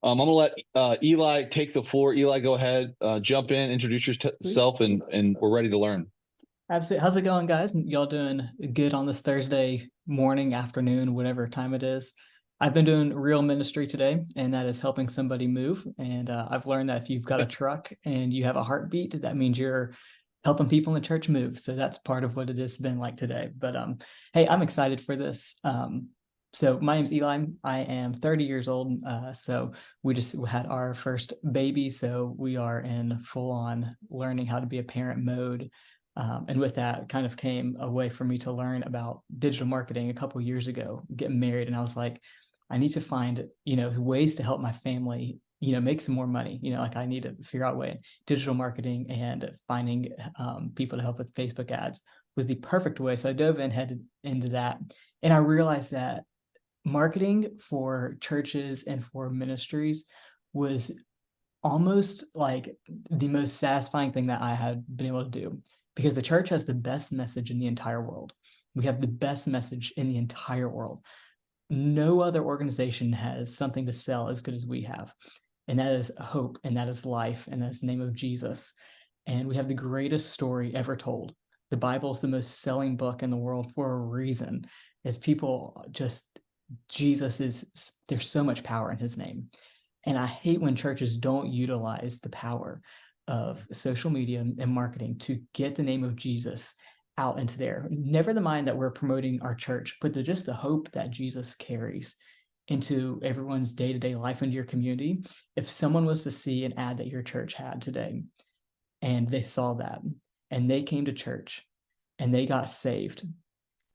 I'm gonna let Eli take the floor. Eli, go ahead, jump in, introduce Sweet. yourself, and we're ready to learn. Absolutely. How's it going, guys? Y'all doing good on this Thursday morning, afternoon, whatever time it is? I've been doing real ministry today, and that is helping somebody move. And I've learned that if you've got a truck and you have a heartbeat, that means you're helping people in the church move. So that's part of what it has been like today. But hey, I'm excited for this. So my name's Eli. I am 30 years old. So we just had our first baby. So we are in full on learning how to be a parent mode. And with that kind of came a way for me to learn about digital marketing a couple of years ago, getting married. And I was like, I need to find, ways to help my family, make some more money. Like I need to figure out a way. Digital marketing and finding people to help with Facebook ads was the perfect way. So I dove in, headed into that. And I realized that marketing for churches and for ministries was almost like the most satisfying thing that I had been able to do, because the church has the best message in the entire world. We have the best message in the entire world. No other organization has something to sell as good as we have. And that is hope, and that is life, and that's the name of Jesus. And we have the greatest story ever told. The Bible is the most selling book in the world for a reason. It's people just, there's so much power in his name. And I hate when churches don't utilize the power of social media and marketing to get the name of Jesus out into there. Never the mind that we're promoting our church, but just the hope that Jesus carries into everyone's day-to-day life, into your community. If someone was to see an ad that your church had today and they saw that and they came to church and they got saved,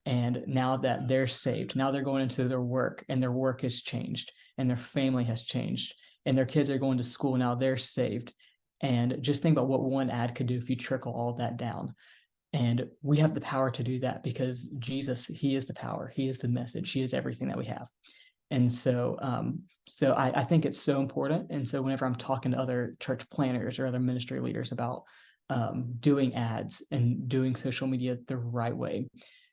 and now that they're saved, now they're going into their work and their work has changed and their family has changed and their kids are going to school, now they're saved. And just think about what one ad could do if you trickle all of that down. And we have the power to do that because Jesus, he is the power, he is the message, he is everything that we have. And so I think it's so important. And so whenever I'm talking to other church planners or other ministry leaders about doing ads and doing social media the right way,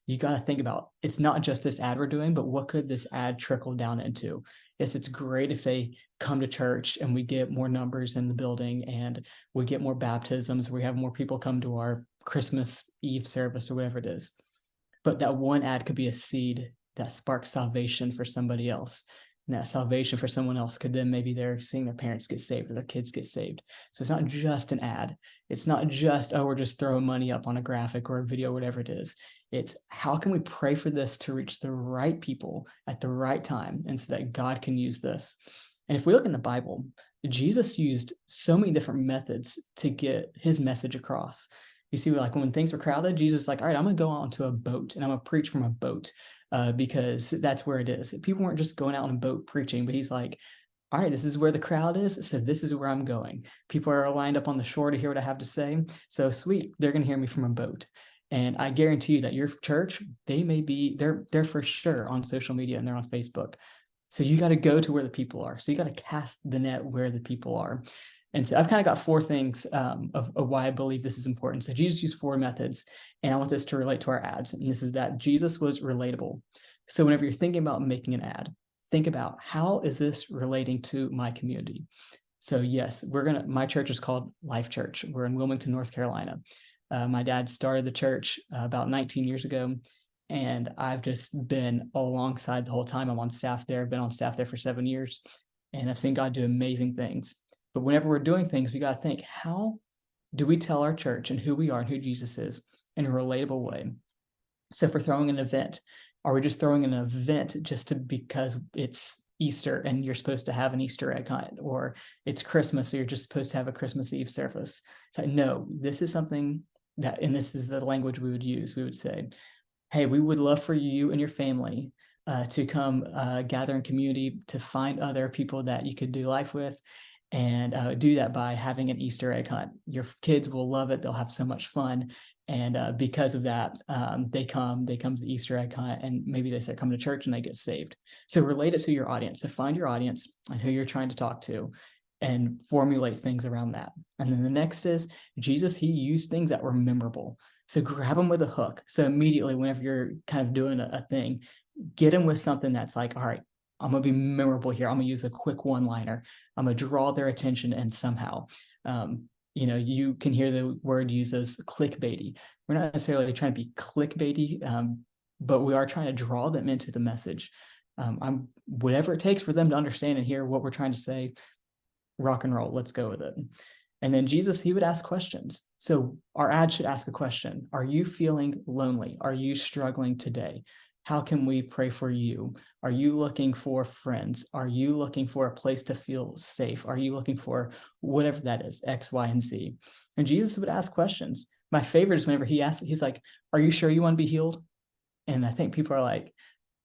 you got to think about, it's not just this ad we're doing, but what could this ad trickle down into? Yes, it's great if they come to church and we get more numbers in the building and we get more baptisms, we have more people come to our Christmas Eve service or whatever it is. But that one ad could be a seed that sparks salvation for somebody else. And that salvation for someone else could then, maybe they're seeing their parents get saved or their kids get saved. So it's not just an ad. It's not just, oh, we're just throwing money up on a graphic or a video, whatever it is. It's how can we pray for this to reach the right people at the right time, and so that God can use this. And if we look in the Bible, Jesus used so many different methods to get his message across. You see, like when things were crowded, Jesus was like, all right, I'm going to go onto a boat and I'm going to preach from a boat. Because that's where it is. People weren't just going out on a boat preaching, but he's like, all right, this is where the crowd is, so this is where I'm going. People are lined up on the shore to hear what I have to say. So sweet, they're going to hear me from a boat. And I guarantee you that your church, they're for sure on social media and they're on Facebook. So you got to go to where the people are. So you got to cast the net where the people are. And so I've kind of got four things of why I believe this is important. So Jesus used four methods, and I want this to relate to our ads. And this is that Jesus was relatable. So whenever you're thinking about making an ad, think about, how is this relating to my community? So yes, my church is called Life Church. We're in Wilmington, North Carolina. My dad started the church about 19 years ago, and I've just been alongside the whole time. I'm on staff there. I've been on staff there for 7 years, and I've seen God do amazing things. But whenever we're doing things, we got to think, how do we tell our church and who we are and who Jesus is in a relatable way? So if we're throwing an event, are we just throwing an event because it's Easter and you're supposed to have an Easter egg hunt, or it's Christmas, so you're just supposed to have a Christmas Eve service? So no, this is something that, and this is the language we would use. We would say, hey, we would love for you and your family to come gather in community, to find other people that you could do life with, and do that by having an Easter egg hunt. Your kids will love it. They'll have so much fun. And because of that, they come to the Easter egg hunt, and maybe they start coming to church and they get saved. So relate it to your audience. So find your audience and who you're trying to talk to and formulate things around that. And then the next is Jesus, he used things that were memorable. So grab them with a hook. So immediately, whenever you're kind of doing a thing, get them with something that's like, all right, I'm going to be memorable here. I'm going to use a quick one-liner. I'm going to draw their attention, and somehow, you can hear the word used as clickbaity. We're not necessarily trying to be clickbaity, but we are trying to draw them into the message. Whatever it takes for them to understand and hear what we're trying to say, rock and roll, let's go with it. And then Jesus, he would ask questions. So our ad should ask a question. Are you feeling lonely? Are you struggling today? How can we pray for you? Are you looking for friends? Are you looking for a place to feel safe? Are you looking for whatever that is, X, Y, and Z? And Jesus would ask questions. My favorite is whenever he asks, he's like, are you sure you want to be healed? And I think people are like,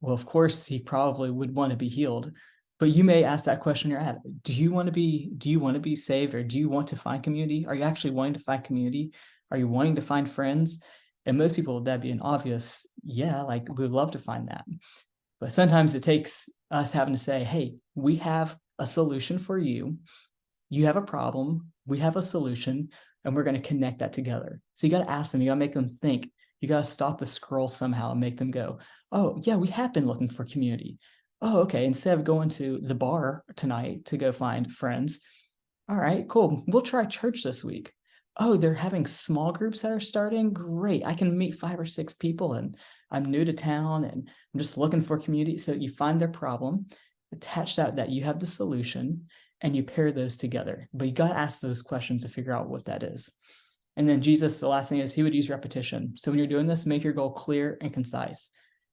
well, of course he probably would want to be healed. But you may ask that question in your ad. Do you want to be saved, or do you want to find community? Are you actually wanting to find community? Are you wanting to find friends? And most people, that'd be an obvious, yeah, like we'd love to find that. But sometimes it takes us having to say, hey, we have a solution for you. You have a problem, we have a solution, and we're going to connect that together. So you got to ask them, you got to make them think, you got to stop the scroll somehow and make them go, oh, yeah, we have been looking for community. Oh, okay. Instead of going to the bar tonight to go find friends, all right, cool. We'll try church this week. Oh, they're having small groups that are starting. Great. I can meet 5 or 6 people, and I'm new to town and I'm just looking for community. So you find their problem, attach that you have the solution, and you pair those together. But you got to ask those questions to figure out what that is. And then Jesus, the last thing is he would use repetition. So when you're doing this, make your goal clear and concise.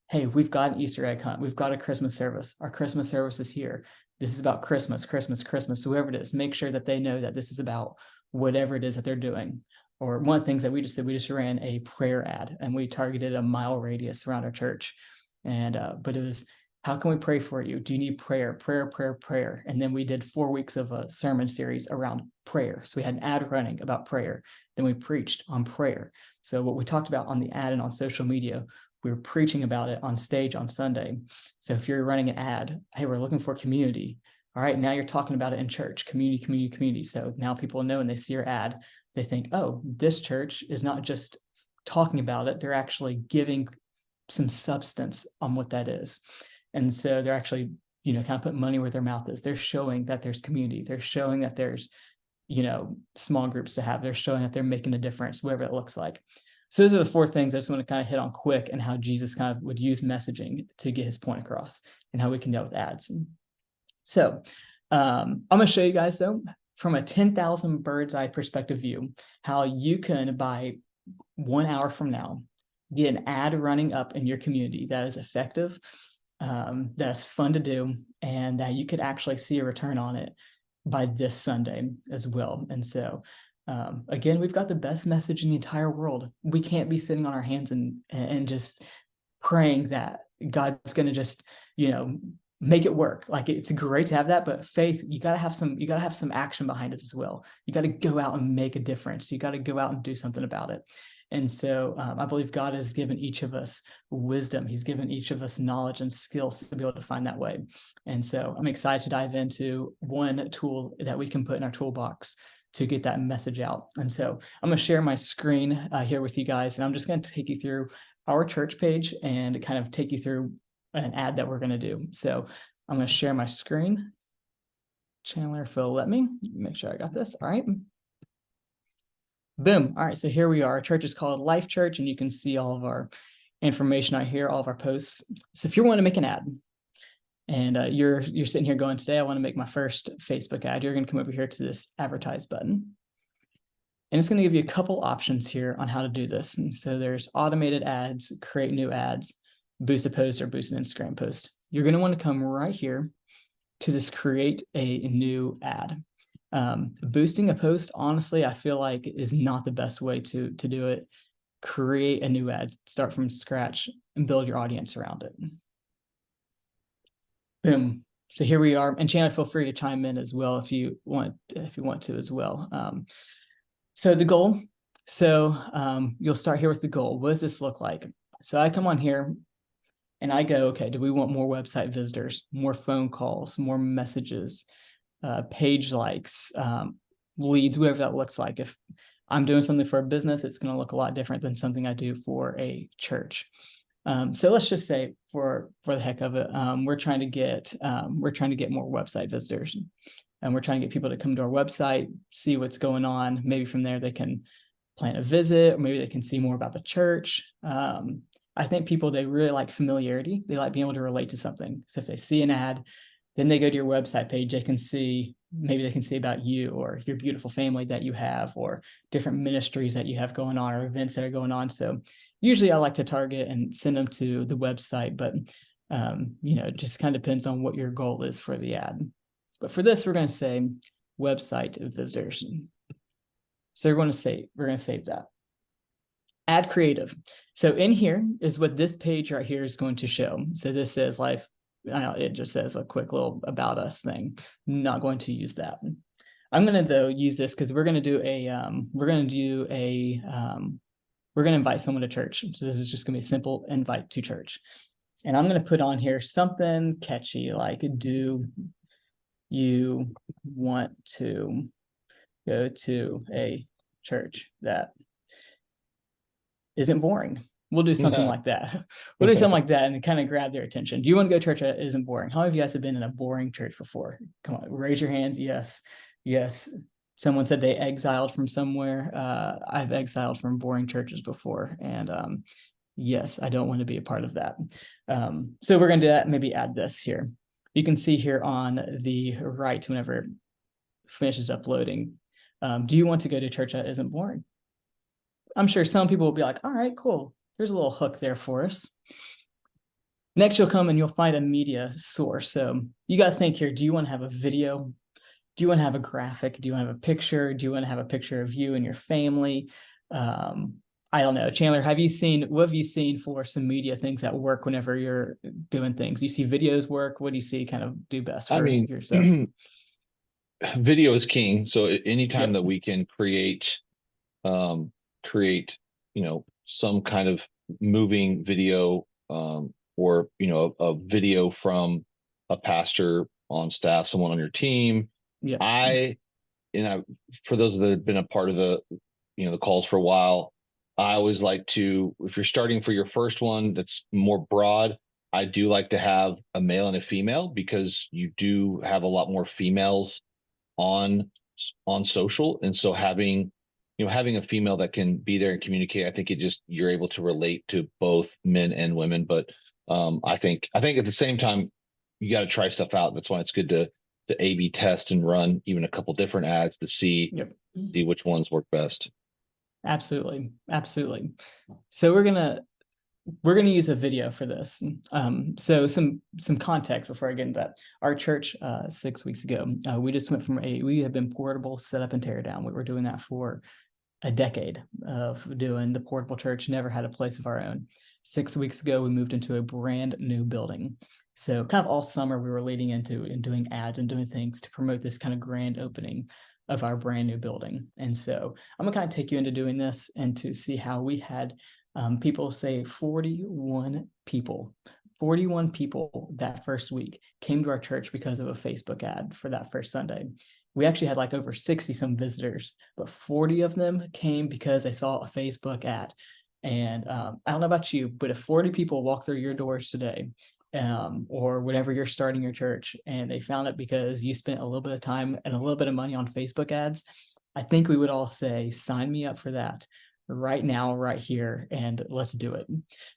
Hey, we've got an Easter egg hunt. We've got a Christmas service. Our Christmas service is here. This is about Christmas, Christmas, Christmas, whoever it is. Make sure that they know that this is about whatever it is that they're doing. Or one of the things that we just did, we just ran a prayer ad, and we targeted a mile radius around our church. And but it was, how can we pray for you? Do you need prayer? Prayer, prayer, prayer. And then we did 4 weeks of a sermon series around prayer. So we had an ad running about prayer. Then we preached on prayer. So what we talked about on the ad and on social media, we were preaching about it on stage on Sunday. So if you're running an ad, hey, we're looking for community. All right, now you're talking about it in church, community, community, community. So now people know when they see your ad, they think, oh, this church is not just talking about it, they're actually giving some substance on what that is. And so they're actually, kind of putting money where their mouth is. They're showing that there's community. They're showing that there's, small groups to have. They're showing that they're making a difference, whatever it looks like. So those are the 4 things I just want to kind of hit on quick, and how Jesus kind of would use messaging to get his point across, and how we can deal with ads. So I'm going to show you guys, though, from a 10,000 bird's eye perspective view, how you can, by 1 hour from now, get an ad running up in your community that is effective, that's fun to do, and that you could actually see a return on it by this Sunday as well. And so again, we've got the best message in the entire world. We can't be sitting on our hands and just praying that God's going to just, make it work. Like, it's great to have that, but faith, you got to have some action behind it as well. You got to go out and make a difference. You got to go out and do something about it. And so I believe God has given each of us wisdom. He's given each of us knowledge and skills to be able to find that way. And so I'm excited to dive into one tool that we can put in our toolbox to get that message out. And so I'm going to share my screen here with you guys, and I'm just going to take you through our church page and kind of take you through an ad that we're going to do. So I'm going to share my screen. Chandler, if it'll let me, make sure I got this. All right. Boom. All right. So here we are. Our church is called Life Church, and you can see all of our information out here, all of our posts. So if you want to make an ad, and you're sitting here going, today I want to make my first Facebook ad, you're going to come over here to this advertise button. And it's going to give you a couple options here on how to do this. And so there's automated ads, create new ads, boost a post, or boost an Instagram post. You're going to want to come right here to this create a new ad. Boosting a post, honestly, I feel like is not the best way to do it. Create a new ad, start from scratch, and build your audience around it. Boom. So here we are. And Chandler, feel free to chime in as well if you want to as well. So the goal. So you'll start here with the goal. What does this look like? So I come on here and I go, okay, do we want more website visitors, more phone calls, more messages, page likes, leads, whatever that looks like. If I'm doing something for a business, it's going to look a lot different than something I do for a church. So let's just say for the heck of it, we're trying to get more website visitors, and we're trying to get people to come to our website, see what's going on. Maybe from there they can plan a visit, or maybe they can see more about the church. I think people, they really like familiarity. They like being able to relate to something. So if they see an ad, then they go to your website page, maybe they can see about you or your beautiful family that you have, or different ministries that you have going on, or events that are going on. So usually I like to target and send them to the website, but it just kind of depends on what your goal is for the ad. But for this, we're going to say website visitors. So we're going to save that. Add creative. So in here is what this page right here is going to show. So this says life. It just says a quick little about us thing. Not going to use that. I'm going to though use this because we're going to invite someone to church. So this is just going to be a simple invite to church. And I'm going to put on here something catchy like, do you want to go to a church that isn't boring? We'll do something like that. We'll do something like that and kind of grab their attention. Do you want to go to church that isn't boring? How many of you guys have been in a boring church before? Come on, raise your hands. Yes. Someone said they exiled from somewhere. I've exiled from boring churches before. And yes, I don't want to be a part of that. So we're going to do that. Maybe add this here. You can see here on the right, whenever it finishes uploading, do you want to go to church that isn't boring? I'm sure some people will be like, all right, cool. There's a little hook there for us. Next, you'll come and you'll find a media source. So you got to think here, do you want to have a video? Do you want to have a graphic? Do you want to have a picture? Do you want to have a picture of you and your family? I don't know. Chandler, what have you seen for some media things that work whenever you're doing things? You see videos work? What do you see kind of do best for yourself? Video is king. So anytime that we can create, some kind of moving video, or, a video from a pastor on staff, someone on your team. Yeah. For those that have been a part of the calls for a while, I always like to, if you're starting for your first one that's more broad, I do like to have a male and a female, because you do have a lot more females on social. And so having a female that can be there and communicate, I think you're able to relate to both men and women. But I think at the same time, you got to try stuff out. That's why it's good to A/B test and run even a couple different ads to see which ones work best. Absolutely. So we're gonna use a video for this. So some context before I get into that. Our church 6 weeks ago, we just went we have been portable, set up, and tear down. We were doing that for a decade of doing the portable church, never had a place of our own. 6 weeks ago, we moved into a brand new building. So kind of all summer, we were leading into and doing ads and doing things to promote this kind of grand opening of our brand new building. And so I'm gonna kind of take you into doing this and to see how we had people say 41 people that first week came to our church because of a Facebook ad for that first Sunday. We actually had like over 60 some visitors, but 40 of them came because they saw a Facebook ad. And I don't know about you, but if 40 people walk through your doors today, or whenever you're starting your church, and they found it because you spent a little bit of time and a little bit of money on Facebook ads, I think we would all say, sign me up for that right now, right here, and let's do it.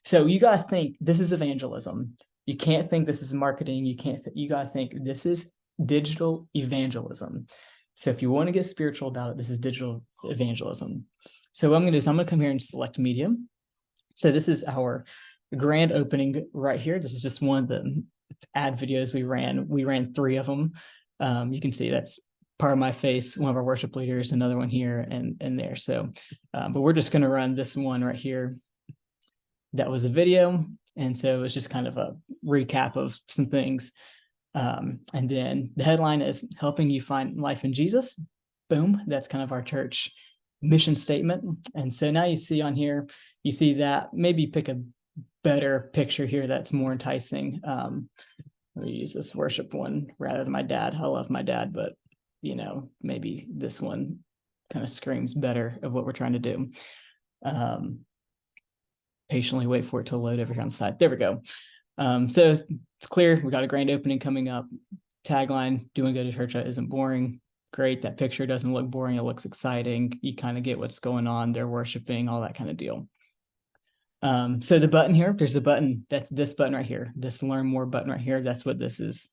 So you got to think this is evangelism. You can't think this is marketing. You got to think this is digital evangelism. So if you want to get spiritual about it, this is digital evangelism. So what I'm going to do is I'm going to come here and select medium. So this is our grand opening right here. This is just one of the ad videos we ran. We ran 3 of them. You can see that's part of my face, one of our worship leaders, another one here and there. So, but we're just going to run this one right here. That was a video. And so it's just kind of a recap of some things. And then the headline is helping you find life in Jesus. Boom. That's kind of our church mission statement. And so now you see on here, you see that. Maybe pick a better picture here that's more enticing. Let me use this worship one rather than my dad. I love my dad, but maybe this one kind of screams better of what we're trying to do. patiently wait for it to load over here on the side. There we go. So it's clear. We got a grand opening coming up. Tagline, doing good at church isn't boring. Great. That picture doesn't look boring. It looks exciting. You kind of get what's going on. They're worshiping, all that kind of deal. So the button here, there's a button. That's this button right here. This learn more button right here. That's what this is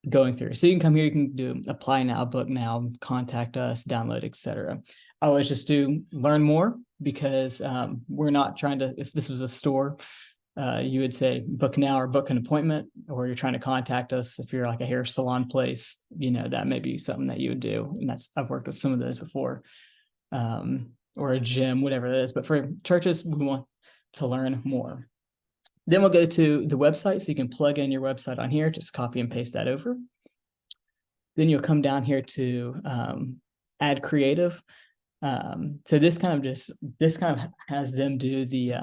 going through. So you can come here, you can do apply now, book now, contact us, download, etc. I always just do learn more, because we're not trying to, if this was a store, you would say book now or book an appointment, or you're trying to contact us. If you're like a hair salon place, that may be something that you would do. And I've worked with some of those before, or a gym, whatever it is. But for churches, we want to learn more. Then we'll go to the website. So you can plug in your website on here, just copy and paste that over. Then you'll come down here to add creative. So this kind of has them do the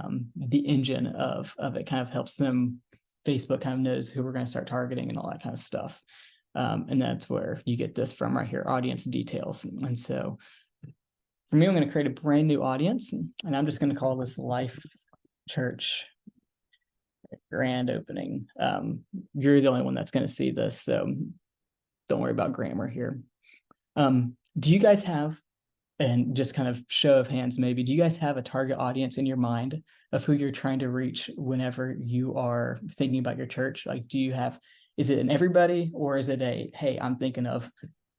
engine of it, kind of helps them. Facebook kind of knows who we're going to start targeting and all that kind of stuff. And that's where you get this from right here, audience details. And so for me, I'm going to create a brand new audience, and I'm just going to call this Life Church grand opening. You're the only one that's going to see this, so don't worry about grammar here. Do you guys have, and just kind of show of hands maybe, do you guys have a target audience in your mind of who you're trying to reach whenever you are thinking about your church? Like, is it an everybody, or is it hey, I'm thinking of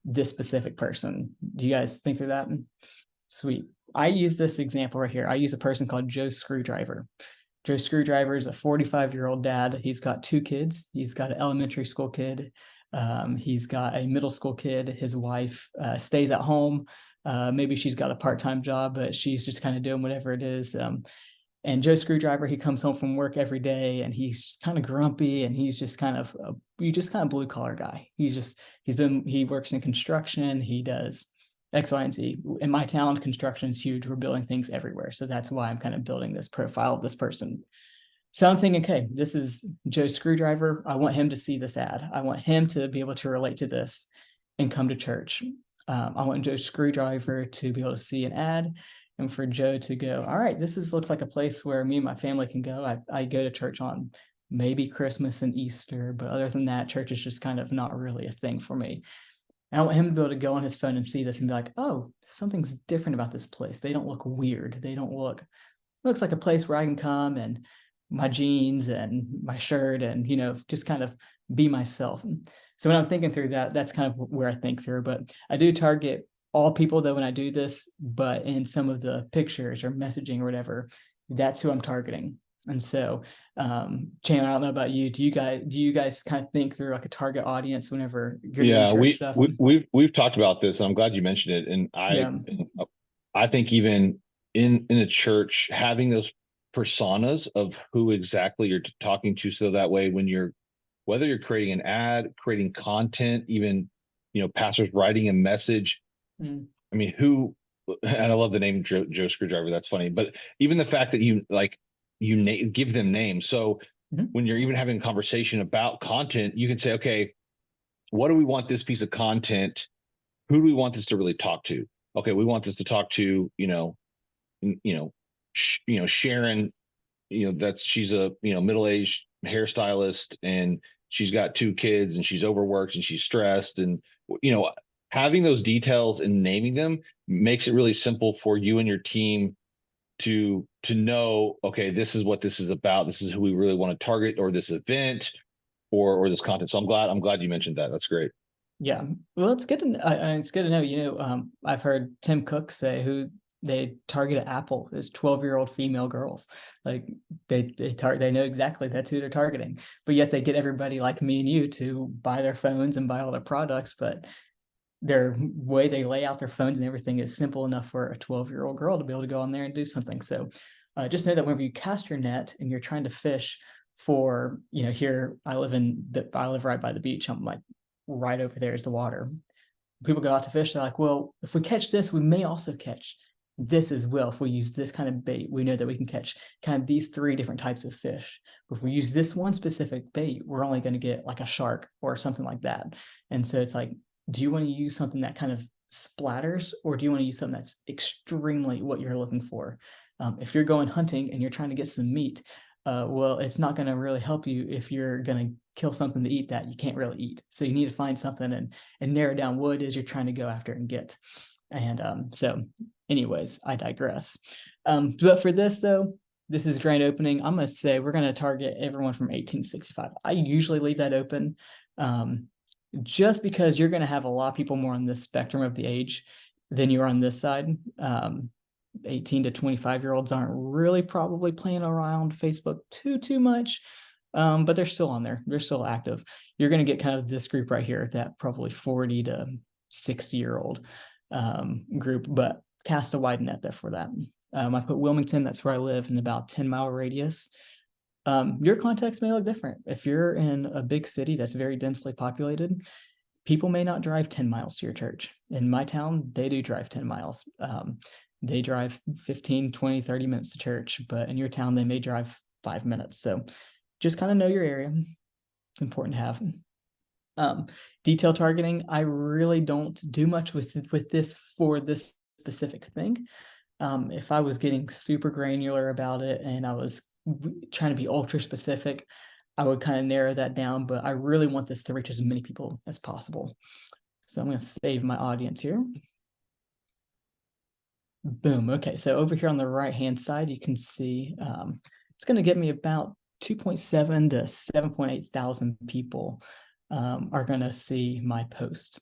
this specific person? Do you guys think through that? Sweet. I use this example right here. I use a person called Joe Screwdriver. Joe Screwdriver is a 45-year-old dad. He's got 2 kids. He's got an elementary school kid. He's got a middle school kid. His wife stays at home. Maybe she's got a part-time job, but she's just kind of doing whatever it is. And Joe Screwdriver, he comes home from work every day, and he's just kind of grumpy, and he's just kind of blue collar guy. He works in construction. He does X, Y, and Z. In my town, construction is huge. We're building things everywhere. So that's why I'm kind of building this profile of this person. So I'm thinking, okay, this is Joe Screwdriver. I want him to see this ad. I want him to be able to relate to this and come to church. I want Joe Screwdriver to be able to see an ad, and for Joe to go, all right, looks like a place where me and my family can go. I go to church on maybe Christmas and Easter, but other than that, church is just kind of not really a thing for me. And I want him to be able to go on his phone and see this and be like, oh, something's different about this place. They don't look weird. Looks like a place where I can come and my jeans and my shirt and, just kind of be myself. So when I'm thinking through that, that's kind of where I think through. But I do target all people, though, when I do this, but in some of the pictures or messaging or whatever, that's who I'm targeting. And so, Chandler, I don't know about you. Do you guys kind of think through like a target audience whenever you're doing church stuff? We've talked about this, and I'm glad you mentioned it. And I think even in a church, having those personas of who exactly you're talking to, so that way whether you're creating an ad, creating content, even pastors writing a message. I mean, and I love the name Joe Screwdriver. That's funny, but even the fact that you give them names. So when you're even having a conversation about content, you can say, okay, what do we want this piece of content? Who do we want this to really talk to? Okay, we want this to talk to, Sharon, she's a, middle-aged hairstylist, and she's got 2 kids, and she's overworked, and she's stressed. And, having those details and naming them makes it really simple for you and your team to know, okay, this is what this is about. This is who we really want to target, or this event, or this content. So I'm glad you mentioned that. That's great. Yeah, well, it's good to know. I've heard Tim Cook say who they target at Apple is 12-year-old female girls. Like they know exactly that's who they're targeting, but yet they get everybody like me and you to buy their phones and buy all their products, but their way they lay out their phones and everything is simple enough for a 12-year-old girl to be able to go on there and do something. So just know that whenever you cast your net and you're trying to fish for, here I live right by the beach. I'm like, right over there is the water. People go out to fish. They're like, well, if we catch this, we may also catch this as well. If we use this kind of bait, we know that we can catch kind of these 3 different types of fish. But if we use this one specific bait, we're only going to get like a shark or something like that. And so it's like, do you want to use something that kind of splatters, or do you want to use something that's extremely what you're looking for? If you're going hunting and you're trying to get some meat, well, it's not going to really help you if you're going to kill something to eat that you can't really eat. So you need to find something and narrow down what it is you're trying to go after and get. And so anyways, I digress. But for this though, this is grand opening. I'm going to say we're going to target everyone from 18 to 65. I usually leave that open just because you're going to have a lot of people more on this spectrum of the age than you are on this side. 18 to 25-year-olds aren't really probably playing around Facebook too much, but they're still on there. They're still active. You're going to get kind of this group right here, that probably 40 to 60-year-old group, but cast a wide net there for that. I put Wilmington, that's where I live, in about 10-mile radius. Your context may look different. If you're in a big city that's very densely populated, people may not drive 10 miles to your church. In my town, they do drive 10 miles. They drive 15, 20, 30 minutes to church, but in your town, they may drive 5 minutes. So just kind of know your area. It's important to have. Detail targeting, I really don't do much with this for this specific thing. If I was getting super granular about it and I was trying to be ultra specific, I would kind of narrow that down, but I really want this to reach as many people as possible. So I'm going to save my audience here. Boom. Okay, so over here on the right-hand side, you can see it's going to get me about 2.7 to 7.8 thousand people are going to see my post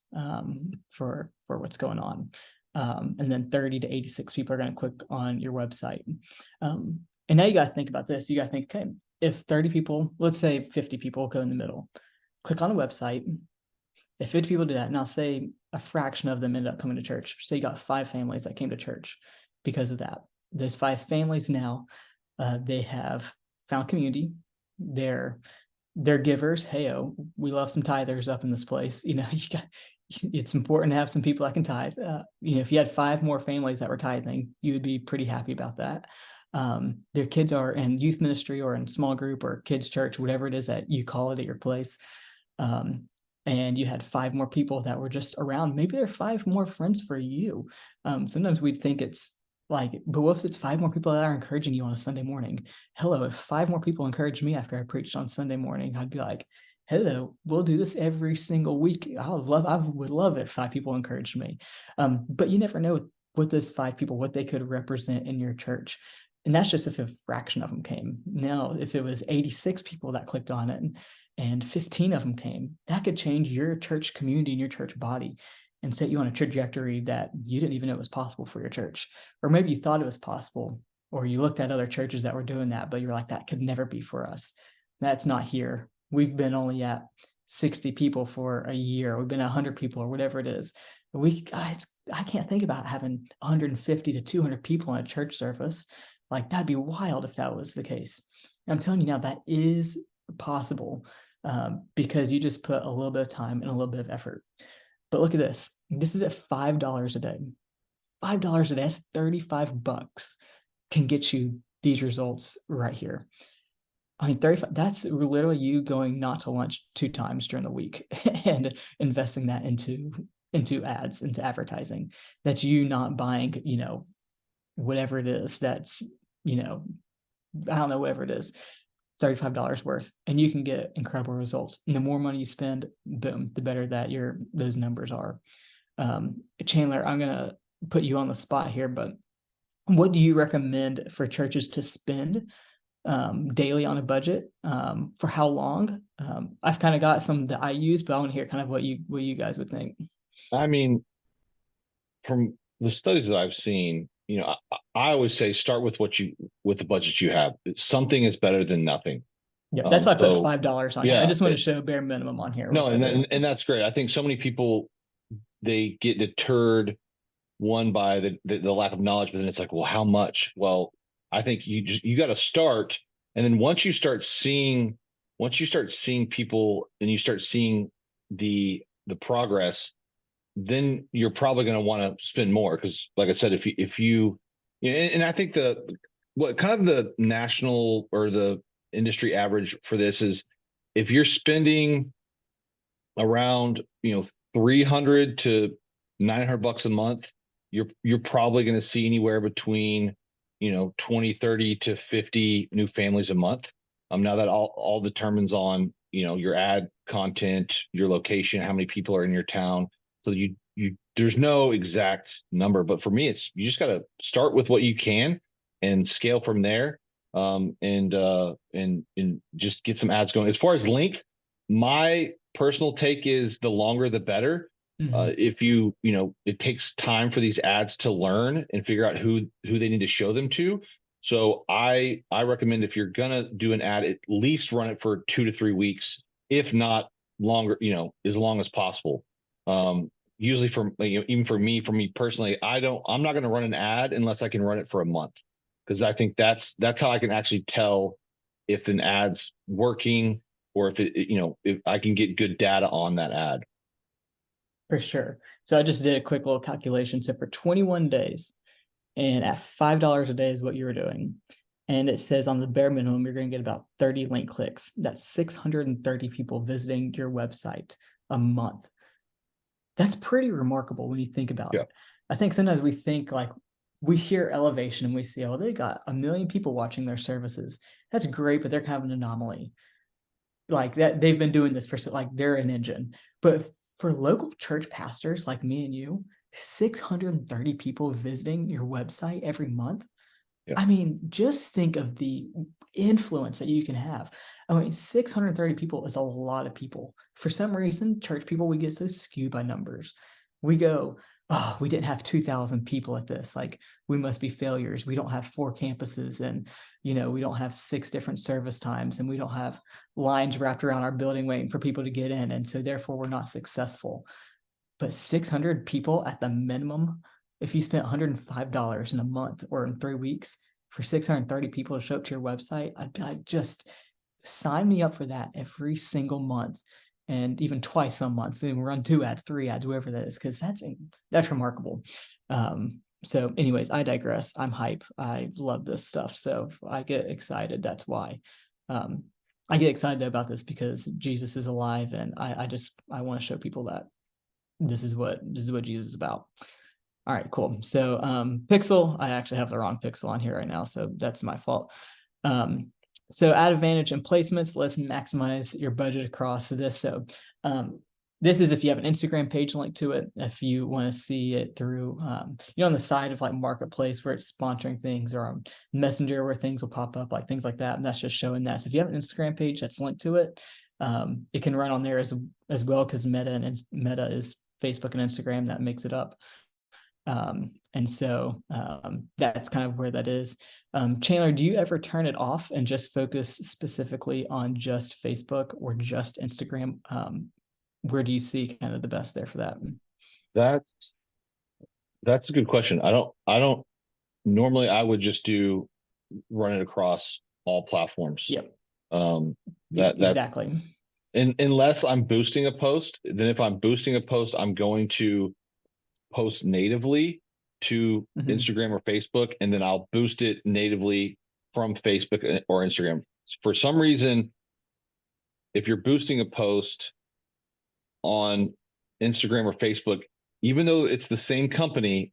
for what's going on. And then 30 to 86 people are going to click on your website. And now you got to think about this. You got to think, okay, if 30 people, let's say 50 people go in the middle, click on a website. If 50 people do that, now say a fraction of them ended up coming to church. Say you got 5 families that came to church because of that. Those 5 families now, they have found community. They're givers. Hey, we love some tithers up in this place. It's important to have some people that can tithe. If you had 5 more families that were tithing, you would be pretty happy about that. Their kids are in youth ministry or in small group or kids church, whatever it is that you call it at your place. And you had 5 more people that were just around. Maybe there are 5 more friends for you. Sometimes we'd think it's like, but what if it's 5 more people that are encouraging you on a Sunday morning? Hello, if 5 more people encouraged me after I preached on Sunday morning, I'd be like, hello, we'll do this every single week. I would love it if 5 people encouraged me. But you never know what those 5 people, what they could represent in your church. And that's just if a fraction of them came. Now, if it was 86 people that clicked on it and 15 of them came, that could change your church community and your church body and set you on a trajectory that you didn't even know was possible for your church. Or maybe you thought it was possible, or you looked at other churches that were doing that, but you're like, that could never be for us. That's not here. We've been only at 60 people for a year. We've been at 100 people or whatever it is. I can't think about having 150 to 200 people on a church service. Like, that'd be wild if that was the case. And I'm telling you now, that is possible because you just put a little bit of time and a little bit of effort. But look at this. This is at $5 a day. $5 a day, that's $35 can get you these results right here. I mean, 35, that's literally you going not to lunch 2 times during the week and investing that into ads, into advertising. That's you not buying, whatever it is that's, I don't know, whatever it is, $35 worth, and you can get incredible results. And the more money you spend, boom, the better that those numbers are. Chandler, I'm going to put you on the spot here, but what do you recommend for churches to spend daily on a budget? For how long? I've kind of got some that I use, but I want to hear kind of what you guys would think. I mean, from the studies that I've seen, I always say start with the budget you have. Something is better than nothing. Yeah, that's why I put $5 on here. I just want to show bare minimum on here. No, and that's great. I think so many people, they get deterred, one, by the lack of knowledge, but then it's like, well, how much? Well, I think you got to start, and then once you start seeing people and you start seeing the progress, then you're probably going to want to spend more, because, like I said, if you and I think what kind of the national or the industry average for this is, if you're spending around $300 to $900 a month, you're probably going to see anywhere between, 20, 30 to 50 new families a month. Now that all determines on, your ad content, your location, how many people are in your town. So there's no exact number, but for me, you just got to start with what you can and scale from there. And just get some ads going. As far as length, my personal take is the longer the better. If it takes time for these ads to learn and figure out who they need to show them to. So I recommend, if you're gonna do an ad, at least run it for 2 to 3 weeks, if not longer, as long as possible. Usually even for me personally, I'm not gonna run an ad unless I can run it for a month, because I think that's how I can actually tell if an ad's working, or if I can get good data on that ad. For sure. So I just did a quick little calculation. So for 21 days, and at $5 a day is what you were doing, and it says on the bare minimum, you're going to get about 30 link clicks. That's 630 people visiting your website a month. That's pretty remarkable when you think about it. I think sometimes we think, like, we hear elevation and we see, oh, they got 1 million people watching their services. That's great, but they're kind of an anomaly. Like that, they've been doing this for, like, they're an engine. But for local church pastors like me and you, 630 people visiting your website every month. Yeah. I mean, just think of the influence that you can have. I mean, 630 people is a lot of people. For some reason, church people, we get so skewed by numbers. We go, oh, we didn't have 2,000 people at this. Like, we must be failures. We don't have 4 campuses, and, we don't have 6 different service times, and we don't have lines wrapped around our building waiting for people to get in. And so therefore we're not successful. But 600 people at the minimum, if you spent $105 in a month or in 3 weeks for 630 people to show up to your website, I'd be like, just sign me up for that every single month, and even twice some months, and run 2 ads, 3 ads, whoever that is, because that's remarkable. So anyways, I digress. I'm hype. I love this stuff. So I get excited. That's why. I get excited about this, because Jesus is alive, and I want to show people that this is what Jesus is about. All right, cool. So pixel, I actually have the wrong pixel on here right now, so that's my fault. So ad advantage and placements, let's maximize your budget across this. So this is if you have an Instagram page linked to it, if you want to see it through, on the side of like Marketplace where it's sponsoring things, or on Messenger where things will pop up, like things like that. And that's just showing that. So if you have an Instagram page that's linked to it, it can run on there as well, because Meta is Facebook and Instagram that makes it up. And so that's kind of where that is. Chandler, do you ever turn it off and just focus specifically on just Facebook or just Instagram? Where do you see kind of the best there for that? That's a good question. I don't normally, I would just run it across all platforms. Yep. Exactly. Unless I'm boosting a post, then if I'm boosting a post, I'm going to post natively to Instagram or Facebook, and then I'll boost it natively from Facebook or Instagram. For some reason, if you're boosting a post on Instagram or Facebook, even though it's the same company,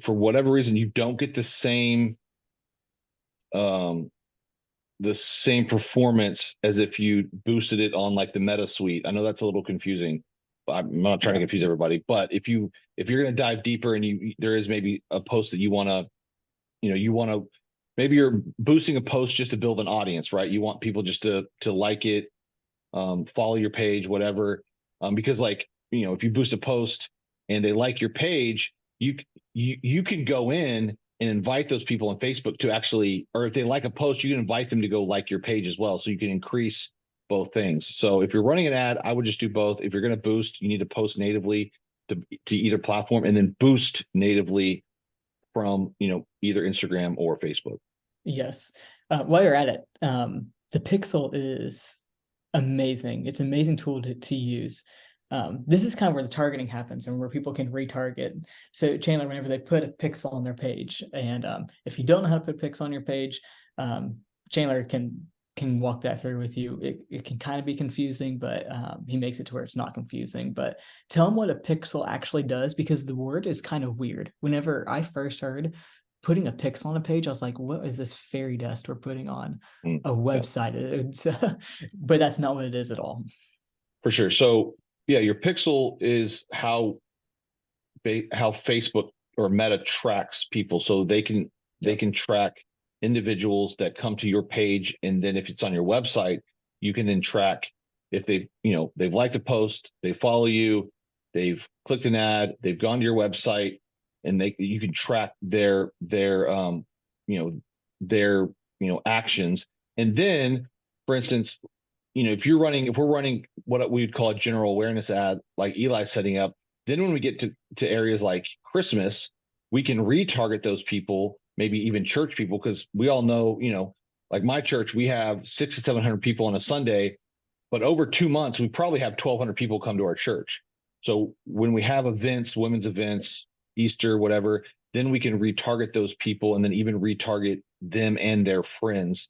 for whatever reason, you don't get the same performance as if you boosted it on like the Meta suite. I know that's a little confusing. I'm not trying to confuse everybody, but if you're going to dive deeper, and there is maybe a post that you want to, maybe you're boosting a post just to build an audience, right? You want people just to like it, follow your page, whatever. Because if you boost a post and they like your page, you can go in and invite those people on Facebook to actually, or if they like a post, you can invite them to go like your page as well. So you can increase both things. So if you're running an ad, I would just do both. If you're going to boost, you need to post natively to either platform, and then boost natively from, either Instagram or Facebook. Yes. While you're at it, the Pixel is amazing. It's an amazing tool to use. This is kind of where the targeting happens and where people can retarget. So Chandler, whenever they put a pixel on their page, and if you don't know how to put a pixel on your page, Chandler can can walk that through with you. It can kind of be confusing, but he makes it to where it's not confusing. But tell him what a pixel actually does, because the word is kind of weird. Whenever I first heard putting a pixel on a page, I was like, what is this fairy dust we're putting on a website? But that's not what it is at all. For sure. So yeah, your pixel is how Facebook or Meta tracks people, so they can track individuals that come to your page, and then if it's on your website, you can then track if they've liked a post, they follow you, they've clicked an ad, they've gone to your website, and you can track their actions. And then, for instance, if we're running what we would call a general awareness ad, like Eli's setting up, then when we get to areas like Christmas, we can retarget those people, maybe even church people, because we all know, like my church, we have 600 to 700 people on a Sunday, but over 2 months, we probably have 1,200 people come to our church. So when we have events, women's events, Easter, whatever, then we can retarget those people, and then even retarget them and their friends.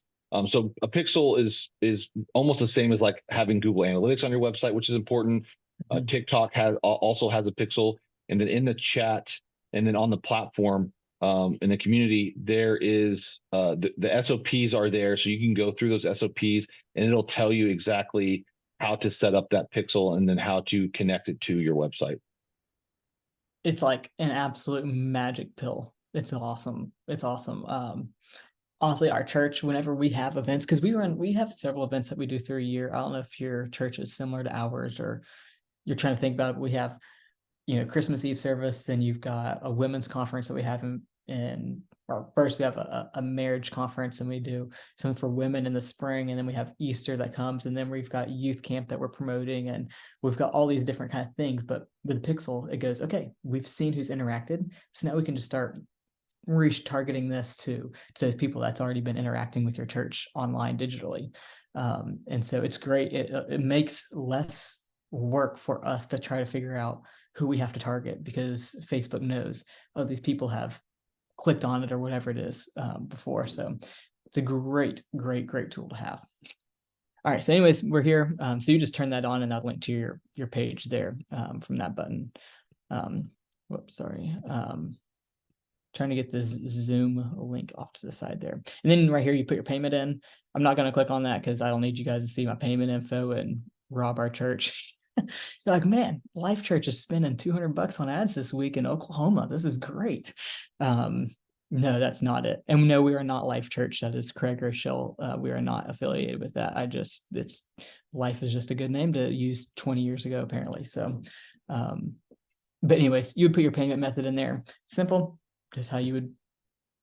So a pixel is almost the same as like having Google Analytics on your website, which is important. TikTok also has a pixel, and then in the chat, and then on the platform, in the community, there is the SOPs are there, so you can go through those SOPs, and it'll tell you exactly how to set up that pixel and then how to connect it to your website. It's like an absolute magic pill. It's awesome. It's awesome. Honestly, our church, whenever we have events, because we have several events that we do through a year. I don't know if your church is similar to ours, or you're trying to think about it. We have, Christmas Eve service, and you've got a women's conference that we have or first we have a marriage conference, and we do something for women in the spring, and then we have Easter that comes, and then we've got youth camp that we're promoting, and we've got all these different kind of things. But with Pixel, it goes, okay, we've seen who's interacted, so now we can just start retargeting this to people that's already been interacting with your church online digitally. And so it's great. It makes less work for us to try to figure out who we have to target, because Facebook knows, oh, these people have clicked on it or whatever it is before. So it's a great tool to have. All right. So anyways, we're here. So you just turn that on, and that'll link to your page there from that button. Whoops, sorry. Trying to get this Zoom link off to the side there. And then right here, you put your payment in. I'm not going to click on that because I don't need you guys to see my payment info and rob our church. You're like, man, Life Church is spending $200 on ads this week in Oklahoma. This is great. No, that's not it. And no, we are not Life Church. That is Craig Rochelle. We are not affiliated with that. Life is just a good name to use 20 years ago, apparently. So, but anyways, you would put your payment method in there. Simple. Just how you would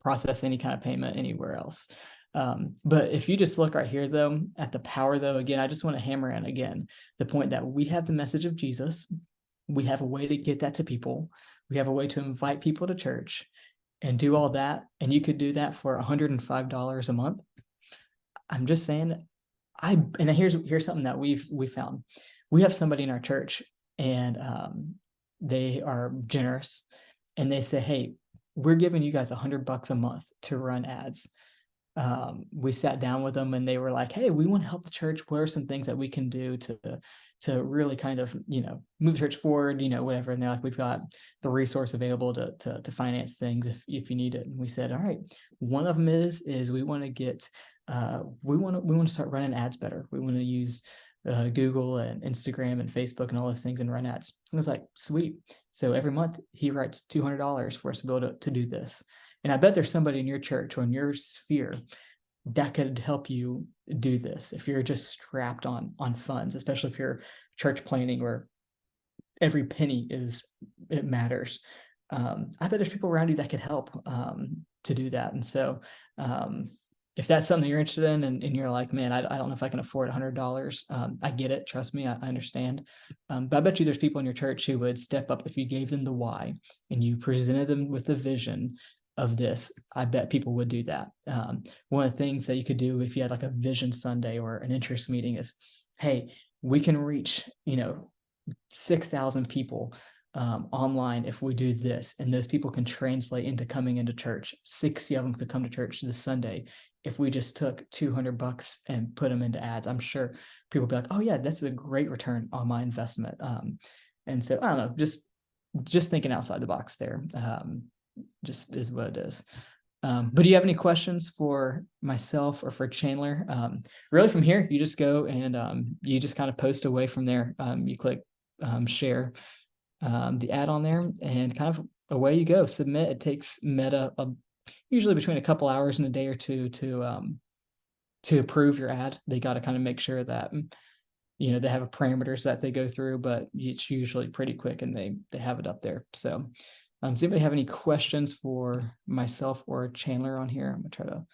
process any kind of payment anywhere else. But if you just look right here, though, at the power, though, again, I just want to hammer in again the point that we have the message of Jesus. We have a way to get that to people. We have a way to invite people to church and do all that. And you could do that for $105 a month. I'm just saying, and here's something that we found. We have somebody in our church, and they are generous, and they say, hey, we're giving you guys $100 a month to run ads. We sat down with them, and they were like, hey, we want to help the church. What are some things that we can do to really kind of, move the church forward, whatever. And they're like, we've got the resource available to finance things if you need it. And we said, all right, one of them is we want to get, we want to start running ads better. We want to use Google and Instagram and Facebook and all those things and run ads. I was like, sweet. So every month he writes $200 for us to be able to do this. And I bet there's somebody in your church or in your sphere that could help you do this if you're just strapped on funds, especially if you're church planning where every penny it matters. I bet there's people around you that could help to do that. And so if that's something you're interested in, and you're like, man, I don't know if I can afford $100. I get it. Trust me, I understand. But I bet you there's people in your church who would step up if you gave them the why and you presented them with the vision of this. I bet people would do that. One of the things that you could do if you had like a vision Sunday or an interest meeting is, hey, we can reach, 6,000 people online if we do this, and those people can translate into coming into church. 60 of them could come to church this Sunday if we just took $200 and put them into ads. I'm sure people would be like, oh yeah, that's a great return on my investment. And so I don't know, just thinking outside the box there, just is what it is. But do you have any questions for myself or for Chandler? Really from here, you just go and you just kind of post away from there. You click share the ad on there and kind of away you go. Submit. It takes Meta usually between a couple hours and a day or two to approve your ad. They got to kind of make sure that they have parameters that they go through, but it's usually pretty quick and they have it up there. So does anybody have any questions for myself or Chandler on here? I'm gonna try to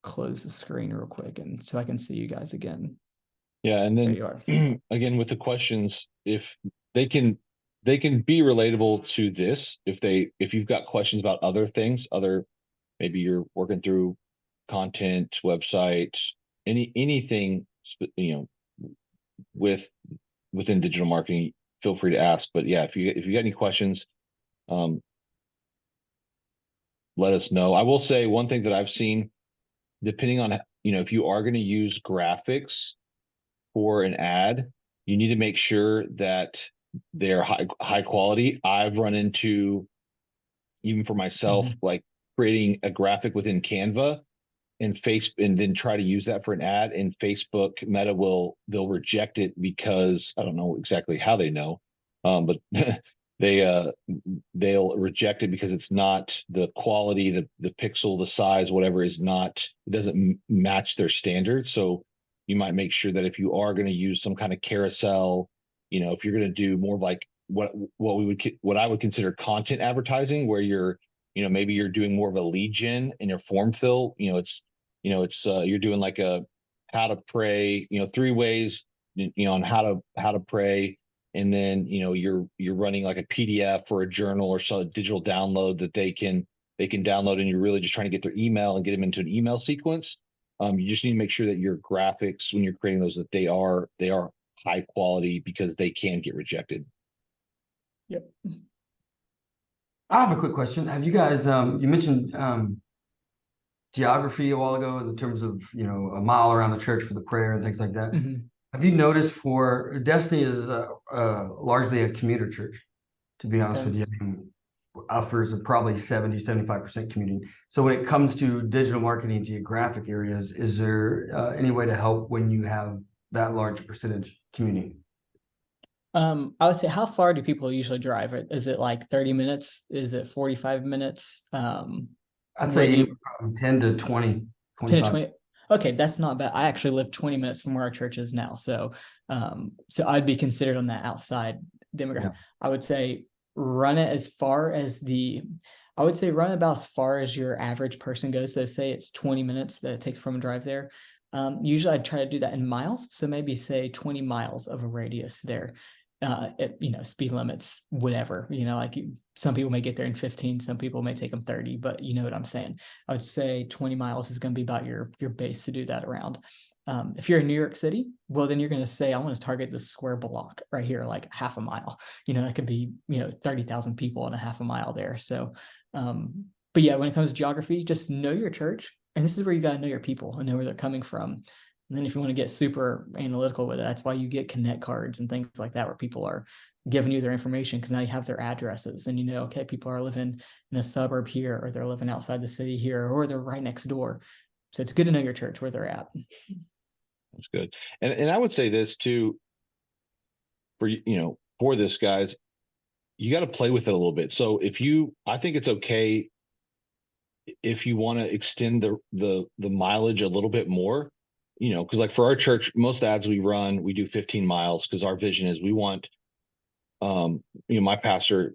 close the screen real quick and so I can see you guys again. Yeah, and then again with the questions, if they can be relatable to this. If you've got questions about other things, maybe you're working through content, website, anything within digital marketing, feel free to ask. But yeah, if you got any questions, let us know. I will say one thing that I've seen, depending on if you are going to use graphics for an ad, you need to make sure that they're high quality. I've run into, even for myself, like creating a graphic within Canva and then try to use that for an ad, and Facebook Meta they'll reject it because I don't know exactly how they know, but they'll reject it because it's not the quality, the pixel, the size, whatever it doesn't match their standards. So you might make sure that if you are going to use some kind of carousel, if you're going to do more like what I would consider content advertising, where maybe you're doing more of a lead gen in your form fill, you're doing like a how to pray, 3 ways, on how to pray. And then, you're running like a PDF or a journal or a digital download that they can download, and you're really just trying to get their email and get them into an email sequence. You just need to make sure that your graphics, when you're creating those, that they are high quality, because they can get rejected. Yep. I have a quick question. Have you guys, you mentioned geography a while ago in terms of, a mile around the church for the prayer and things like that. Have you noticed Destiny is largely a commuter church, to be honest with you. I mean, offers a probably 70-75% commuting. So when it comes to digital marketing geographic areas, is there any way to help when you have that large percentage commuting? I would say, how far do people usually drive? Is it like 30 minutes? Is it 45 minutes? I'd say from 10 to 20. 10 to 20. Okay, that's not bad. I actually live 20 minutes from where our church is now. So I'd be considered on that outside demographic. Yeah. I would say run about as far as your average person goes. So say it's 20 minutes that it takes from a drive there. Usually I'd try to do that in miles. So maybe say 20 miles of a radius there. Speed limits, whatever, some people may get there in 15, some people may take them 30, but you know what I'm saying. I would say 20 miles is going to be about your base to do that around. If you're in New York City, well, then you're going to say, I want to target this square block right here, like half a mile, that could be, 30,000 people in a half a mile there. So, but yeah, when it comes to geography, just know your church. And this is where you got to know your people and know where they're coming from. And then if you want to get super analytical with it, that's why you get connect cards and things like that, where people are giving you their information, because now you have their addresses and okay, people are living in a suburb here, or they're living outside the city here, or they're right next door. So it's good to know your church, where they're at. That's good. And I would say this too, for this, guys, you got to play with it a little bit. So I think it's okay if you want to extend the mileage a little bit more. Because like for our church, most ads we run, we do 15 miles, because our vision is we want, my pastor,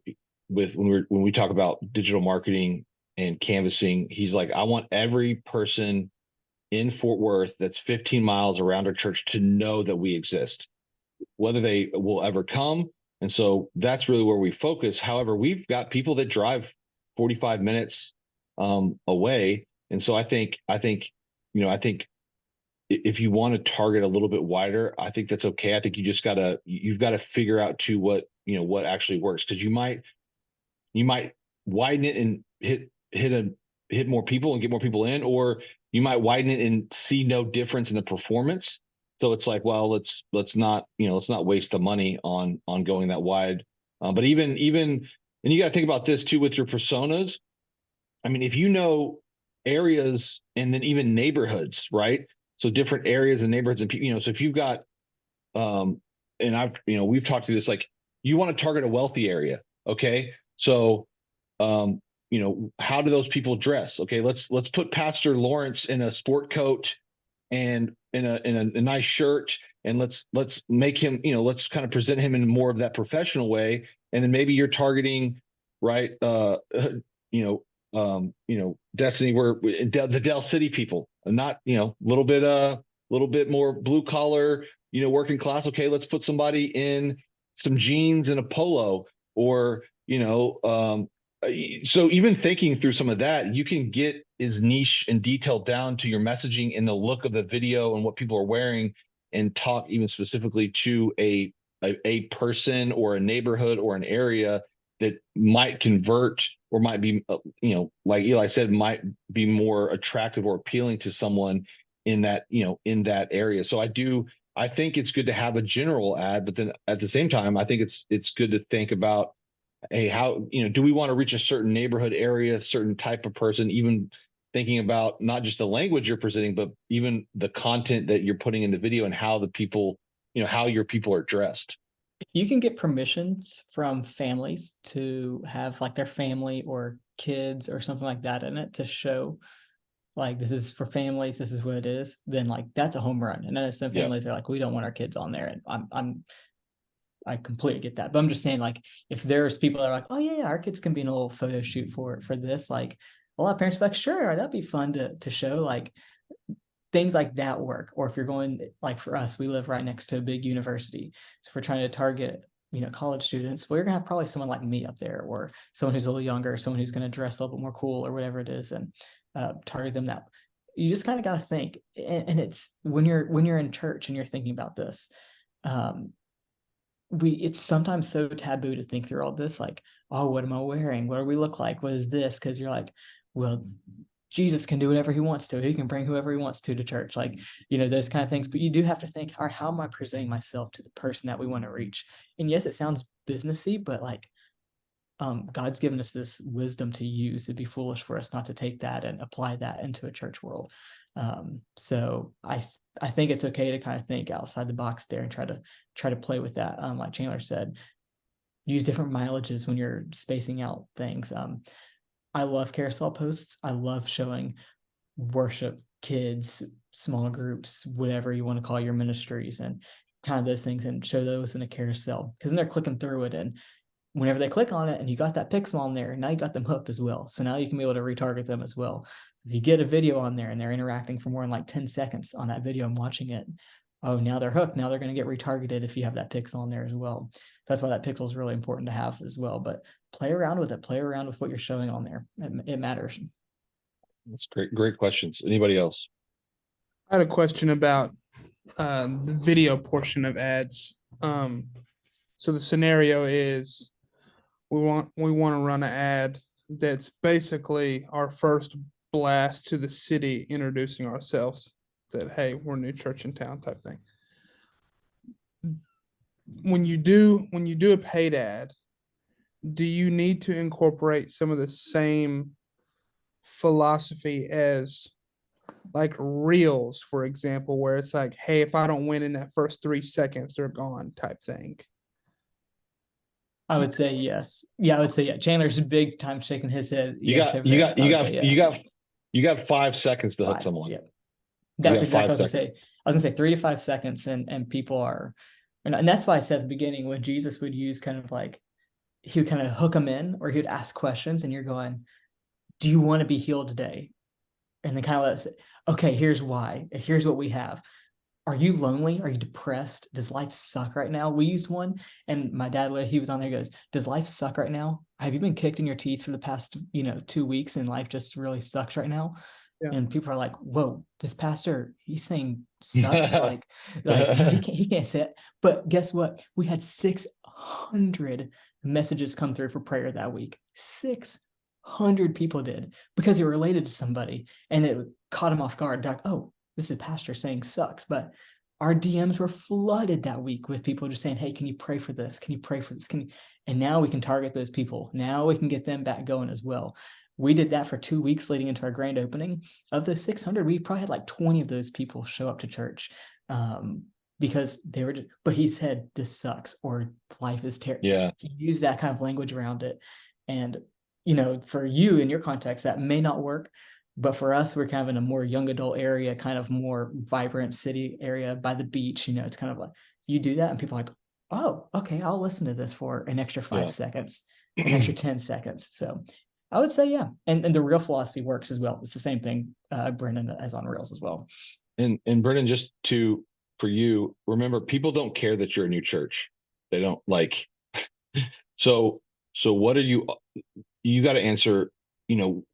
when we talk about digital marketing and canvassing, he's like, I want every person in Fort Worth that's 15 miles around our church to know that we exist, whether they will ever come. And so that's really where we focus. However, we've got people that drive 45 minutes away. And so I think if you want to target a little bit wider, I think that's okay. I think you've got to figure out to what, what actually works. Because you might widen it and hit more people and get more people in, or you might widen it and see no difference in the performance. So it's like, well, let's not waste the money on going that wide. But even and you got to think about this too with your personas. I mean, if you know areas and then even neighborhoods, right? So different areas and neighborhoods and people, so if you've got and we've talked through this, like you want to target a wealthy area. Okay. So, how do those people dress? Okay. Let's put Pastor Lawrence in a sport coat and in a nice shirt, and let's make him, let's kind of present him in more of that professional way. And then maybe you're targeting, right. Destiny, where the Del City people, not, a little bit more blue collar, working class. Okay, let's put somebody in some jeans and a polo, or so even thinking through some of that, you can get as niche and detailed down to your messaging and the look of the video and what people are wearing, and talk even specifically to a person or a neighborhood or an area that might convert, or might be, like Eli said, might be more attractive or appealing to someone in that, in that area. So I think it's good to have a general ad, but then at the same time, I think it's good to think about, hey, how, do we want to reach a certain neighborhood area, certain type of person, even thinking about not just the language you're presenting, but even the content that you're putting in the video and how the people, how your people are dressed. If you can get permissions from families to have like their family or kids or something like that in it to show, like, this is for families, this is what it is, then like that's a home run. And then some families are like, we don't want our kids on there. And I completely get that. But I'm just saying, like, if there's people that are like, oh yeah, our kids can be in a little photo shoot for this, like a lot of parents are like, sure, that'd be fun to show. Like things like that work. Or if you're going, like for us, we live right next to a big university. So if we're trying to target, college students, we're gonna have probably someone like me up there, or someone who's a little younger, someone who's going to dress a little bit more cool or whatever it is, and target them that. You just kind of got to think, and it's when you're in church and you're thinking about this, it's sometimes so taboo to think through all this, like, oh, what am I wearing? What do we look like? What is this? Because you're like, well, Jesus can do whatever he wants to. He can bring whoever he wants to church, like, those kind of things. But you do have to think, all right, how am I presenting myself to the person that we want to reach? And yes, it sounds businessy, but like, God's given us this wisdom to use. It'd be foolish for us not to take that and apply that into a church world. So I think it's okay to kind of think outside the box there and try to play with that. Like Chandler said, use different mileages when you're spacing out things. I love carousel posts. I love showing worship, kids, small groups, whatever you want to call your ministries, and kind of those things, and show those in a carousel, because then they're clicking through it, and whenever they click on it and you got that pixel on there, now you got them hooked as well. So now you can be able to retarget them as well. If you get a video on there and they're interacting for more than like 10 seconds on that video and watching it, oh, now they're hooked. Now they're going to get retargeted if you have that pixel on there as well. So that's why that pixel is really important to have as well. But play around with it. Play around with what you're showing on there. It matters. That's great questions. Anybody else? I had a question about the video portion of ads. So the scenario is we want to run an ad that's basically our first blast to the city, introducing ourselves, that, hey, we're a new church in town type thing. When you do a paid ad, do you need to incorporate some of the same philosophy as like reels, for example, where it's like, hey, if I don't win in that first 3 seconds, they're gone type thing? I would say yes. Yeah, I would say yeah. Chandler's big time shaking his head. You got 5 seconds to hook someone. Yeah. That's exactly what I was gonna say. I was gonna say 3 to 5 seconds, and people are, and that's why I said at the beginning, when Jesus would use kind of like, he would kind of hook them in, or he would ask questions, and you're going, do you want to be healed today? And then kind of let us say, okay, here's why. Here's what we have. Are you lonely? Are you depressed? Does life suck right now? We used one, and my dad, he was on there, goes, does life suck right now? Have you been kicked in your teeth for the past, 2 weeks and life just really sucks right now? And people are like, whoa, this pastor, he's saying sucks. like no, he can't say it. But guess what? We had 600 messages come through for prayer that week. 600 people did, because it related to somebody and it caught him off guard. They're like, oh, this is a pastor saying sucks. But our DMs were flooded that week with people just saying, hey, can you pray for this? Can you pray for this? And now we can target those people. Now we can get them back going as well. We did that for 2 weeks leading into our grand opening. Of those 600, we probably had like 20 of those people show up to church because they were, but he said, this sucks, or life is terrible. Yeah. He used that kind of language around it. And, you know, for you in your context, that may not work. But for us, we're kind of in a more young adult area, kind of more vibrant city area by the beach. You know, it's kind of like you do that and people are like, oh, okay, I'll listen to this for an extra 5 seconds, an extra 10 seconds. So I would say, yeah. And the real philosophy works as well. It's the same thing Brendan has on Reels as well. And Brendan, just for you, remember, people don't care that you're a new church. They don't like, so what are you got to answer, you know,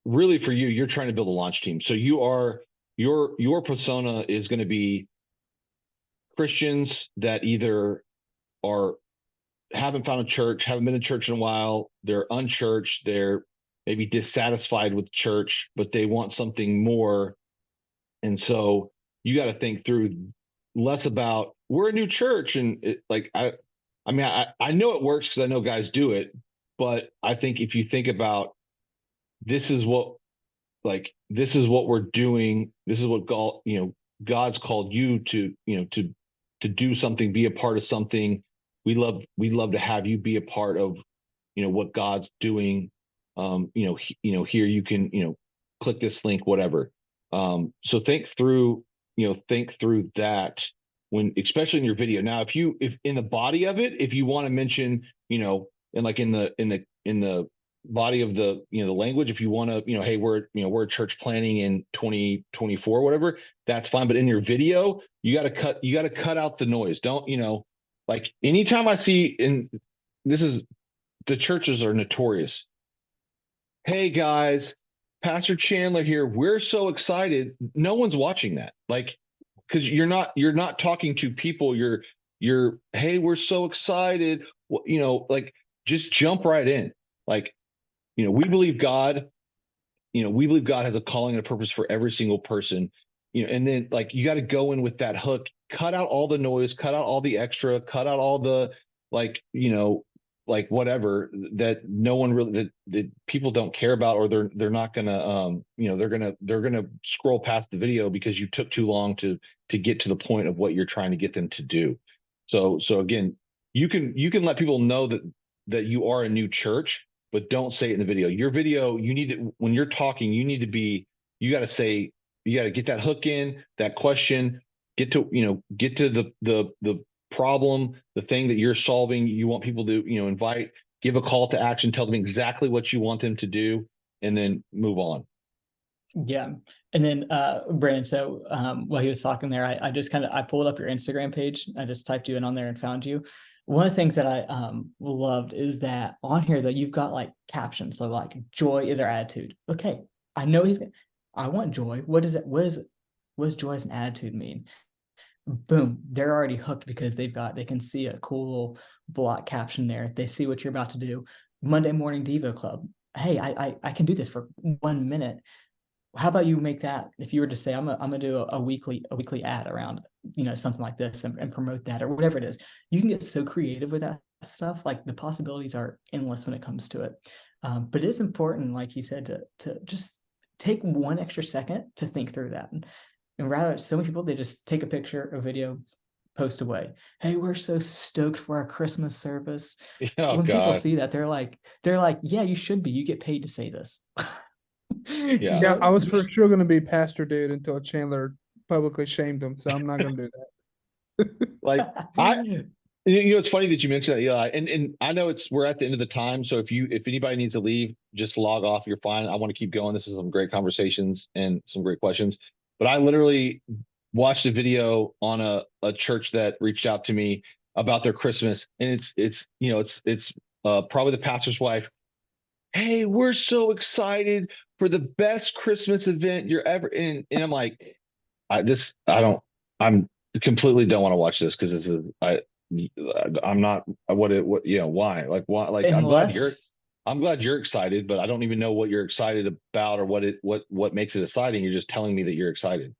really for you, you're trying to build a launch team. So you are, your persona is going to be Christians that either haven't found a church, haven't been to church in a while, they're unchurched, they're maybe dissatisfied with church, but they want something more. And so you got to think through less about, we're a new church. And I mean, I know it works because I know guys do it, but I think if you think about, this is what we're doing, this is what God's called you to, to do something, be a part of something. We'd love to have you be a part of, what God's doing. Here you can, click this link, whatever. So think through that when, especially in your video. Now, if in the body of it, if you want to mention, and like in the body of the, the language, if you want to, hey, we're church planning in 2024, whatever, that's fine. But in your video, you got to cut out the noise. Don't, like anytime I see, the churches are notorious. Hey guys, Pastor Chandler here. We're so excited. No one's watching that. Like, because you're not talking to people. You're, hey, we're so excited. Like, just jump right in. Like, we believe God has a calling and a purpose for every single person, and then like, you got to go in with that hook, cut out all the noise, cut out all the extra, cut out all the, like, like whatever that no one really, that people don't care about, or they're not gonna, they're gonna scroll past the video because you took too long to get to the point of what you're trying to get them to do. So again, you can let people know that you are a new church, but don't say it in the video. Your video, you need to, when you're talking, you got to say, you got to get that hook in, that question, get to the problem, the thing that you're solving. You want people to, invite, give a call to action, tell them exactly what you want them to do, and then move on. Yeah. And then Brandon, so while he was talking there, I pulled up your Instagram page. I just typed you in on there and found you. One of the things that I loved is that on here that you've got like captions. So like, joy is our attitude. Okay, I know I want joy. What is it? What does joy as an attitude mean? Boom, they're already hooked because they can see a cool little block caption there. They see what you're about to do. Monday morning Devo Club. Hey, I can do this for 1 minute. How about you make that, if you were to say, I'm gonna do a weekly ad around, something like this and promote that, or whatever it is. You can get so creative with that stuff. Like, the possibilities are endless when it comes to it. But it is important, like he said, to just take 1 extra second to think through that. And rather, so many people, they just take a picture, a video, post away. Hey, we're so stoked for our Christmas service. Oh, when God. People see that, they're like, yeah, you should be. You get paid to say this. Yeah, I was for sure going to be pastor dude until Chandler publicly shamed him, so I'm not going to do that. Like, it's funny that you mentioned that, Eli, and I know we're at the end of the time, so if anybody needs to leave, just log off. You're fine. I want to keep going. This is some great conversations and some great questions. But I literally watched a video on a church that reached out to me about their Christmas, and it's probably the pastor's wife. Hey, we're so excited for the best Christmas event you're ever in. And I'm like, I'm completely don't want to watch this because this is, I'm not, why? Like, why? Like, Unless, I'm glad you're excited, but I don't even know what you're excited about or what makes it exciting. You're just telling me that you're excited.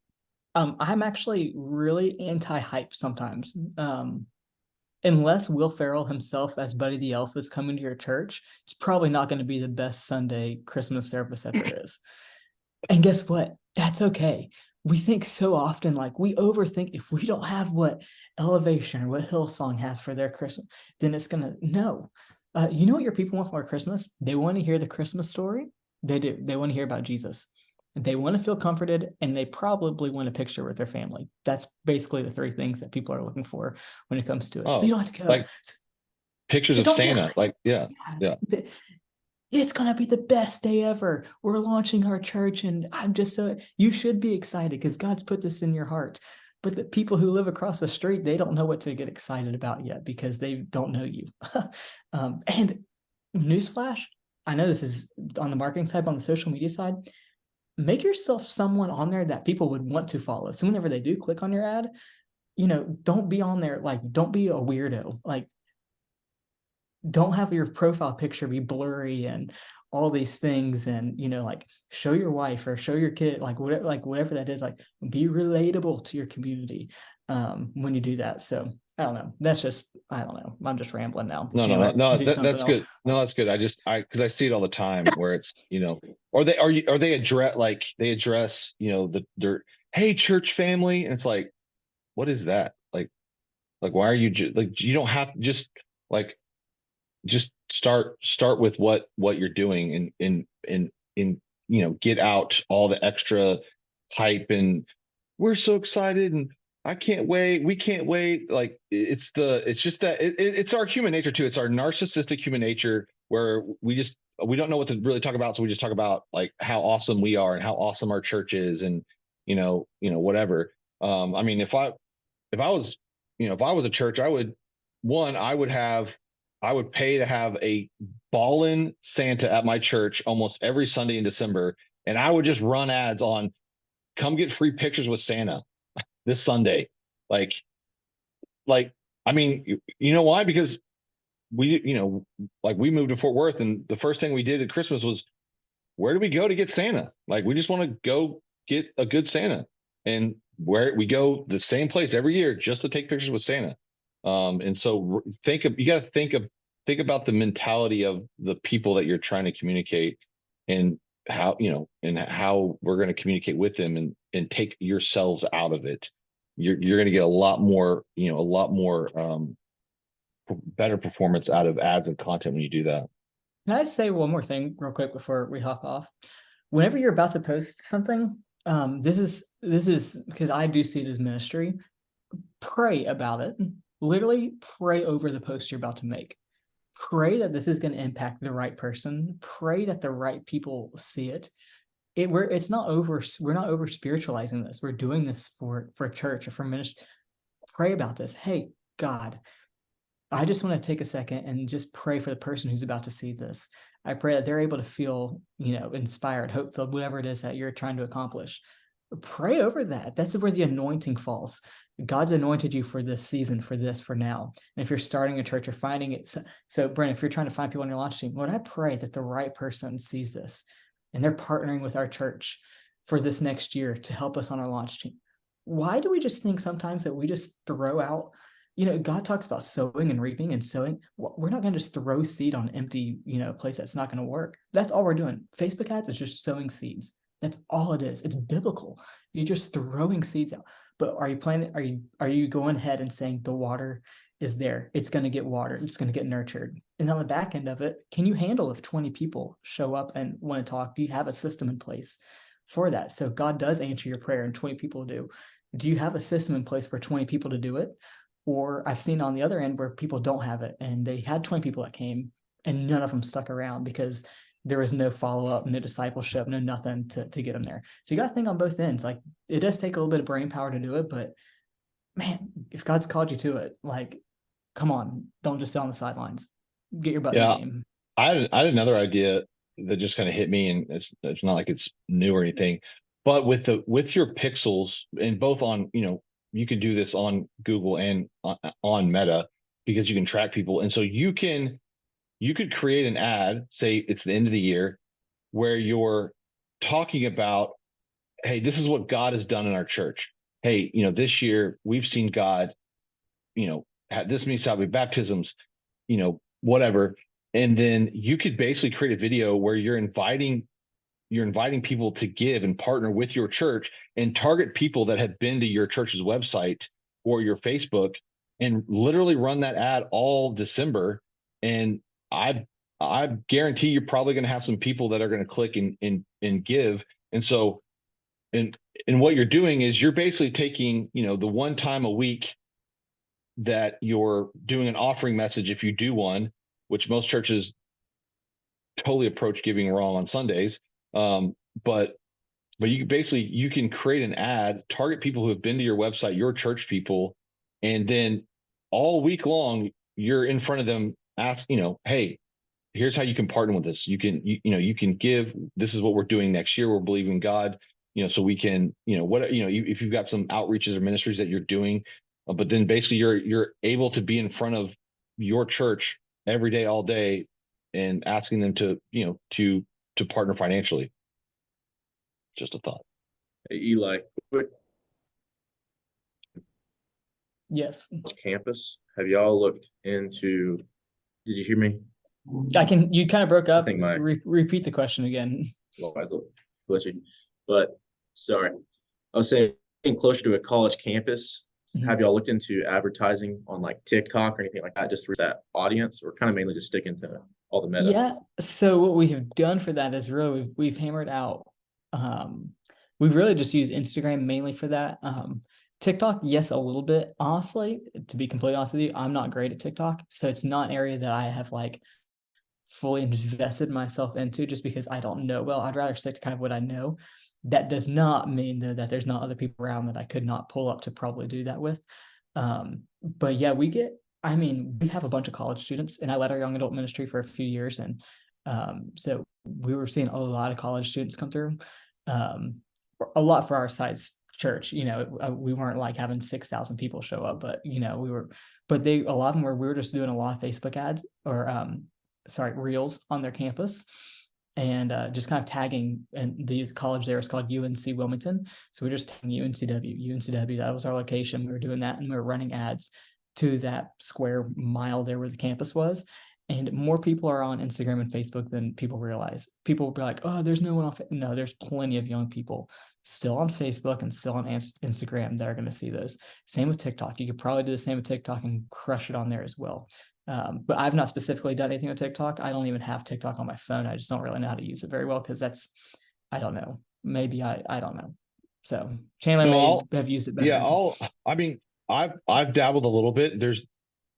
I'm actually really anti-hype sometimes. Unless Will Ferrell himself as Buddy the Elf is coming to your church, it's probably not going to be the best Sunday Christmas service that there is. And guess what? That's okay. We think so often, like we overthink if we don't have what Elevation or what Hillsong has for their Christmas, then it's going to, no. You know what your people want for Christmas? They want to hear the Christmas story. They do. They want to hear about Jesus. They want to feel comforted, and they probably want a picture with their family. That's basically the three things that people are looking for when it comes to it. So you don't have to go. Like pictures of Santa. Like, yeah. It's going to be the best day ever. We're launching our church, and you should be excited because God's put this in your heart. But the people who live across the street, they don't know what to get excited about yet because they don't know you. And newsflash, I know this is on the marketing side, but on the social media side, make yourself someone on there that people would want to follow. So whenever they do click on your ad, don't be on there, like, don't be a weirdo. Like, don't have your profile picture be blurry and all these things, and like show your wife or show your kid, like whatever that is, like be relatable to your community when you do that. So I don't know. That's just, I don't know. I'm just rambling now. No, that's good. No, that's good. Because I see it all the time where it's, or they address, their, hey, church family. And it's like, what is that? Like, why are you you don't have to just start with what you're doing and get out all the extra hype and we're so excited and I can't wait. We can't wait. Like it's just that it's our human nature too. It's our narcissistic human nature where we don't know what to really talk about. So we just talk about like how awesome we are and how awesome our church is and, whatever. I mean, if I was a church, I would pay to have a ballin' Santa at my church almost every Sunday in December. And I would just run ads on come get free pictures with Santa this Sunday. Like, I mean, you know why? Because we moved to Fort Worth and the first thing we did at Christmas was, where do we go to get Santa? Like, we just want to go get a good Santa. And where we go the same place every year just to take pictures with Santa. And so you got to think about the mentality of the people that you're trying to communicate and how we're going to communicate with them and take yourselves out of it. You're going to get a lot more better performance out of ads and content when you do that. Can I say one more thing real quick before we hop off? Whenever you're about to post something, this is because I do see it as ministry. Pray about it. Literally pray over the post you're about to make. Pray that this is going to impact the right person. Pray that the right people see it. We're not over spiritualizing this. We're doing this for church or for ministry. Pray about this. Hey, God, I just want to take a second and just pray for the person who's about to see this. I pray that they're able to feel, inspired, hope-filled, whatever it is that you're trying to accomplish. Pray over that. That's where the anointing falls. God's anointed you for this season, for now. And if you're starting a church or finding it, so Brent, if you're trying to find people on your launch team, Lord, I pray that the right person sees this and they're partnering with our church for this next year to help us on our launch team. Why do we just think sometimes that we just throw out, God talks about sowing and reaping and sowing. We're not going to just throw seed on empty, place that's not going to work. That's all we're doing. Facebook ads is just sowing seeds. That's all it is. It's biblical. You're just throwing seeds out. But are you going ahead and saying the water is there? It's going to get watered. It's going to get nurtured. And on the back end of it, can you handle if 20 people show up and want to talk? Do you have a system in place for that? So God does answer your prayer and 20 people do. Do you have a system in place for 20 people to do it? Or I've seen on the other end where people don't have it and they had 20 people that came and none of them stuck around because there was no follow-up, no discipleship, no nothing to get them there. So you got to think on both ends. Like, it does take a little bit of brain power to do it, but man, if God's called you to it, like, come on, don't just sit on the sidelines. Get your butt in the game. I had another idea that just kind of hit me, and it's not like it's new or anything, but with your pixels, and both on, you can do this on Google and on Meta, because you can track people. And so you could create an ad, say it's the end of the year, where you're talking about, hey, this is what God has done in our church. Hey, this year we've seen God, had this many salvation baptisms, whatever. And then you could basically create a video where you're inviting people to give and partner with your church, and target people that have been to your church's website or your Facebook, and literally run that ad all December. And I guarantee you're probably going to have some people that are going to click and give. And so, and what you're doing is you're basically taking, the one time a week that you're doing an offering message, if you do one, which most churches totally approach giving wrong on Sundays. But you can create an ad, target people who have been to your website, your church people, and then all week long you're in front of them, ask, hey, here's how you can partner with us. You can give. This is what we're doing next year. We're believing God, so we can, if you've got some outreaches or ministries that you're doing, but then basically you're able to be in front of your church every day, all day, and asking them to, to partner financially. Just a thought. Hey, Eli, Yes. campus. Have y'all looked into? Did you hear me? You kind of broke up. I think repeat the question again. Well, I was glitchy, but sorry. I was saying, closer to a college campus. Mm-hmm. Have y'all looked into advertising on like TikTok or anything like that, just for that audience, or kind of mainly just sticking to all the Meta? Yeah. So what we have done for that is really we've hammered out. We really just use Instagram mainly for that. TikTok, yes, a little bit. Honestly, to be completely honest with you, I'm not great at TikTok, so it's not an area that I have like fully invested myself into, just because I don't know well. I'd rather stick to kind of what I know. That does not mean though that there's not other people around that I could not pull up to probably do that with. But yeah, we have a bunch of college students, and I led our young adult ministry for a few years, and so we were seeing a lot of college students come through. A lot for our size church, we weren't like having 6,000 people show up, but a lot of them we were just doing a lot of Facebook ads or reels on their campus, and just kind of tagging. And the college there is called UNC Wilmington, so we're just tagging UNCW. That was our location. We were doing that, and we were running ads to that square mile there where the campus was. And more people are on Instagram and Facebook than people realize. People will be like, oh, there's no one on. No, there's plenty of young people still on Facebook and still on Instagram that are going to see those. Same with TikTok. You could probably do the same with TikTok and crush it on there as well. But I've not specifically done anything with TikTok. I don't even have TikTok on my phone. I just don't really know how to use it very well, because I don't know. Maybe I don't know. So Chandler may have used it better. Yeah, I've dabbled a little bit.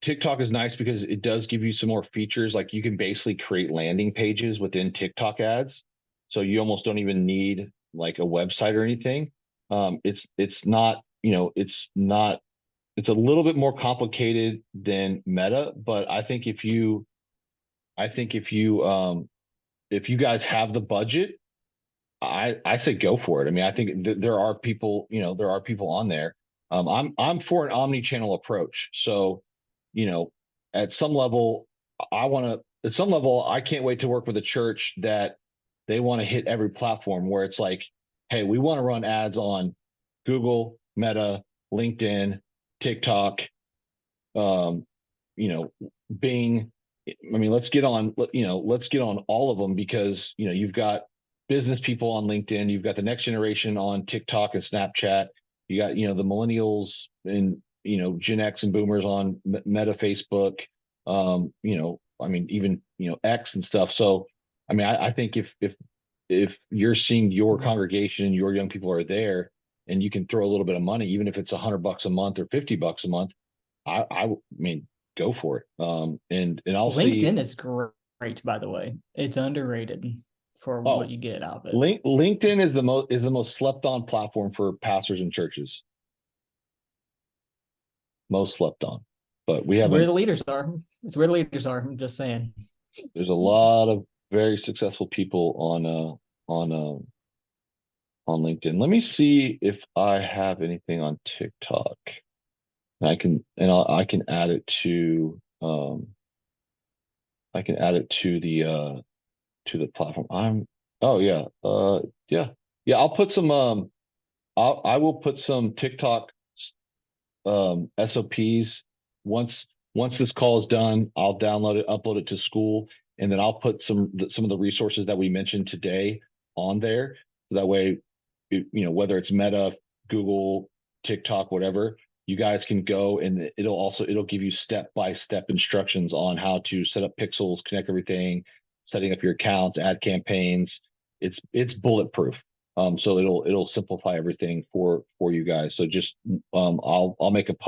TikTok is nice because it does give you some more features. Like you can basically create landing pages within TikTok ads. So you almost don't even need like a website or anything. It's a little bit more complicated than Meta, but I think if you guys have the budget, I say go for it. I mean, I think there are people on there. I'm for an omni-channel approach. So, at some level, I can't wait to work with a church that they want to hit every platform, where it's like, hey, we want to run ads on Google, Meta, LinkedIn, TikTok, Bing. I mean, let's get on all of them, because, you've got business people on LinkedIn, you've got the next generation on TikTok and Snapchat, you got, the millennials and, Gen X and boomers on Meta, Facebook, even, X and stuff. So, I mean, I think if you're seeing your congregation and your young people are there, and you can throw a little bit of money, even if it's $100 a month or $50 a month, I mean, go for it. And I'll LinkedIn is great, by the way. It's underrated for what you get out of it. LinkedIn is the most slept on platform for pastors and churches. Most slept on, but we haven't. Where the leaders are. It's where the leaders are. I'm just saying. There's a lot of very successful people on LinkedIn. Let me see if I have anything on TikTok. I can add it to the platform. Yeah, I'll put some I will put some TikTok SOPs once this call is done. I'll download it, upload it to school, and then I'll put some of the resources that we mentioned today on there. So that way, whether it's Meta, Google, TikTok, whatever, you guys can go, and it'll give you step-by-step instructions on how to set up pixels, connect everything, setting up your accounts, add campaigns. It's bulletproof. So it'll simplify everything for you guys. So just I'll make a post